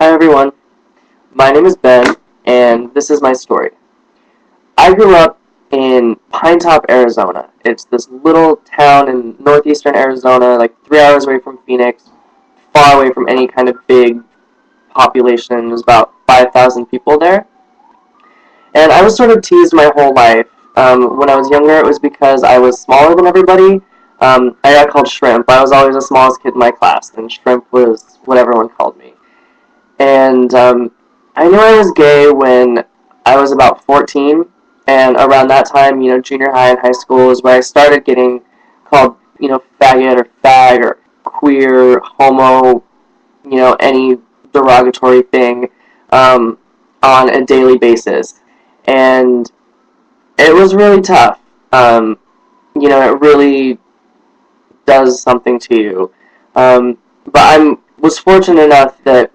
Hi everyone, my name is Ben, and this is my story. I grew up in Pine Top, Arizona. It's this little town in northeastern Arizona, like 3 hours away from Phoenix, far away from any kind of big population. There's about 5,000 people there. And I was sort of teased my whole life. When I was younger, it was because I was smaller than everybody. I got called Shrimp. I was always the smallest kid in my class, and Shrimp was what everyone called me. And I knew I was gay when I was about 14, and around that time, junior high and high school is where I started getting called, faggot or fag or queer, homo, any derogatory thing on a daily basis. And it was really tough. It really does something to you. But I was fortunate enough that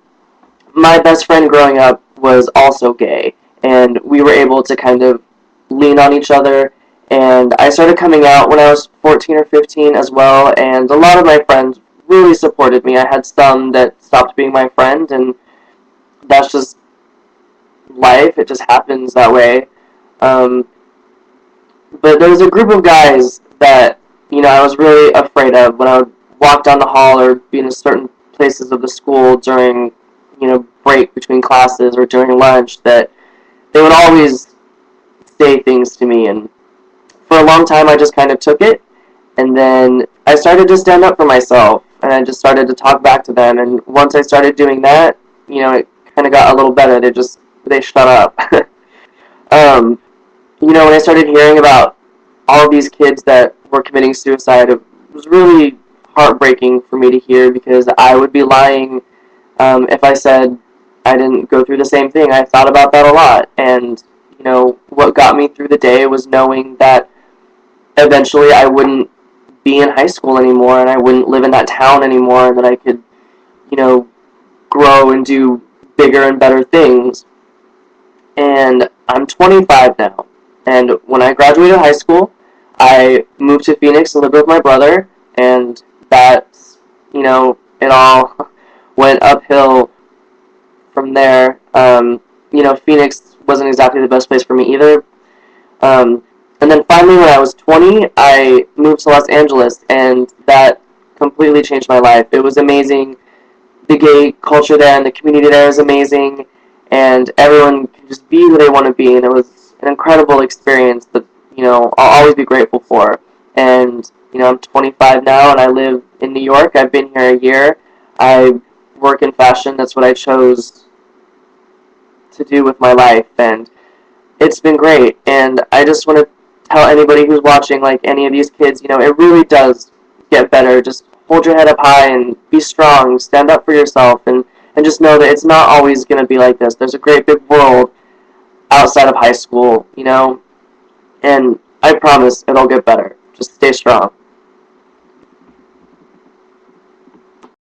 my best friend growing up was also gay, and we were able to kind of lean on each other. And I started coming out when I was 14 or 15 as well, and a lot of my friends really supported me. I had some that stopped being my friend, and that's just life. It just happens that way. Um, but there was a group of guys that, I was really afraid of when I would walk down the hall or be in certain places of the school during break between classes or during lunch, that they would always say things to me. And for a long time, I just kind of took it. And then I started to stand up for myself, and I just started to talk back to them. And once I started doing that, it kind of got a little better. They shut up. um, when I started hearing about all of these kids that were committing suicide, it was really heartbreaking for me to hear, because I would be lying if I said I didn't go through the same thing. I thought about that a lot, and what got me through the day was knowing that eventually I wouldn't be in high school anymore, and I wouldn't live in that town anymore, and that I could, grow and do bigger and better things. And I'm 25 now, and when I graduated high school, I moved to Phoenix and lived with my brother, and that's, it all went uphill from there. Phoenix wasn't exactly the best place for me either. And then finally, when I was 20, I moved to Los Angeles, and that completely changed my life. It was amazing. The gay culture there and the community there is amazing, and everyone can just be who they want to be, and it was an incredible experience that, I'll always be grateful for. And, I'm 25 now, and I live in New York. I've been here a year. I work in fashion. That's what I chose to do with my life, and it's been great. And I just want to tell anybody who's watching, like any of these kids, it really does get better. Just hold your head up high and be strong, stand up for yourself, and just know that it's not always going to be like this. There's a great big world outside of high school, and I promise it'll get better. Just stay strong.